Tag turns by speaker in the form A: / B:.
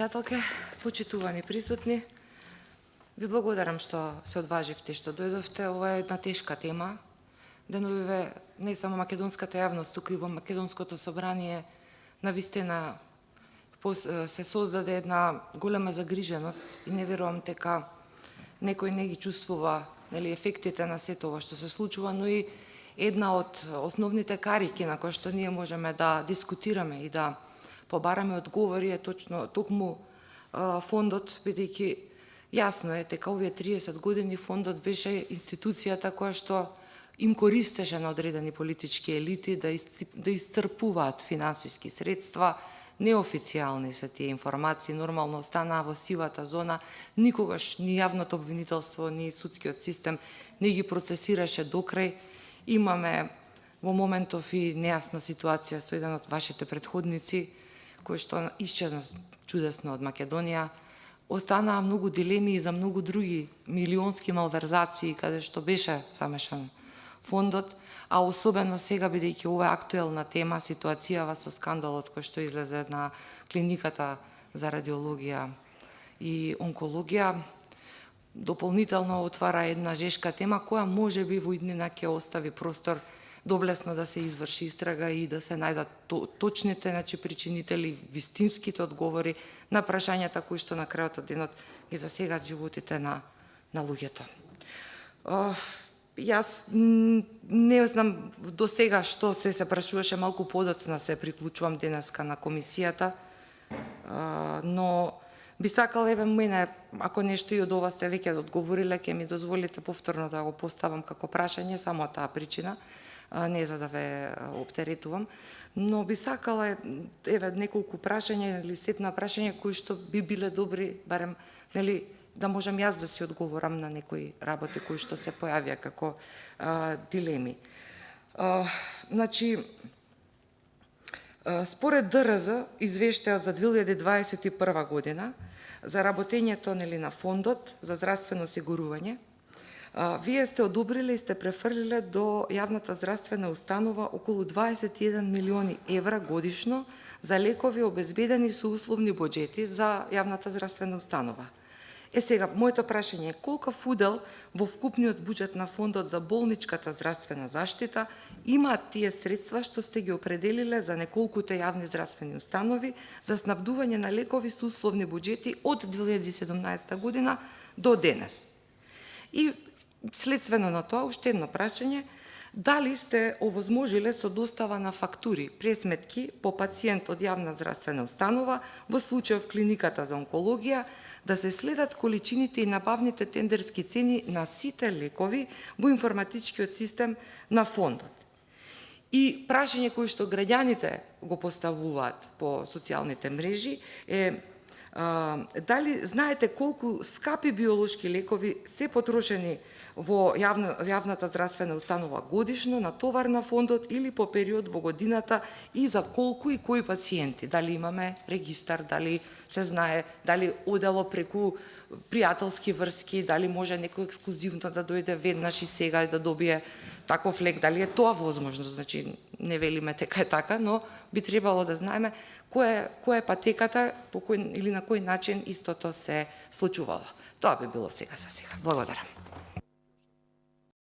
A: Председателке, почитувани присутни, ви благодарам што се одваживте, што дојдовте. Ова е една тешка тема. Деновиве не само македонската јавност, туку и во македонското собрание навистина се создаде една голема загриженост и не верувам дека некој не ги чувствува ефектите на сето ова што се случува, но и една од основните карики на кои што ние можеме да дискутираме и да побараме одговори е токму фондот, бидејќи јасно е дека овие 30 години фондот беше институцијата која што им користеше на одредени политички елити да исцрпуваат финансиски средства. Неофицијални се тие информации, нормално останаа во сивата зона, никогаш ни јавното обвинителство, ни судскиот систем не ги процесираше докрај. Имаме во моментов и нејасна ситуација со еден од вашите претходници, кој што исчезна чудесно од Македонија. Останаа многу дилеми и за многу други милионски малверзации, каде што беше замешан фондот, а особено сега, бидејќи ова е актуелна тема, ситуацијава со скандалот кој што излезе на клиниката за радиологија и онкологија, дополнително отвара една жешка тема, која може би во иднина ќе остави простор доблесно да се изврши истрага и да се најдат точните причинители, вистинските одговори на прашањата кои што на крајот од денот ги засегаат животите на луѓето. Јас не знам до сега што се прашуваше, малку подоцна се приклучувам денеска на комисијата, но би сакала мене, ако нешто и од ова сте веќе одговориле, ќе ми дозволите повторно да го поставам како прашање, само таа причина, не за да ве оптеретувам, но би сакала неколку прашања или сет на прашања кои што би биле добри, барем да можам јас да си одговорам на некои работи кои што се појавија како дилеми. Значи, според ДРЗ, извештајот за 2021 година, за работењето на фондот за здравствено осигурување, вие сте одобриле и сте префрлиле до јавната здравствена установа околу 21 милиони евра годишно за лекови обезбедени со условни буџети за јавната здравствена установа. Сега, моето прашање е колкав удел во вкупниот буџет на фондот за болничката здравствена заштита имаат тие средства што сте ги определиле за неколкуте јавни здравствени установи за снабдување на лекови со условни буџети од 2017 година до денес? И следствено на тоа, уште едно прашање, дали сте овозможиле со достава на фактури, пресметки по пациент од јавна здравствена установа, во случајов клиниката за онкологија, да се следат количините и набавните тендерски цени на сите лекови во информатичкиот систем на фондот? И прашање кои што граѓаните го поставуваат по социјалните мрежи е дали знаете колку скапи биолошки лекови се потрошени во јавната здравствена установа годишно на товар на фондот или по период во годината и за колку и кои пациенти? Дали имаме регистар, дали се знае, дали одело преку пријателски врски, дали може некој ексклузивно да дојде веднаш и сега да добие таков лек, дали е тоа возможно? Значи, не велиме дека е така, но би требало да знаеме која е патеката или на кој начин истото се случувало. Тоа би било сега за сега. Благодарам.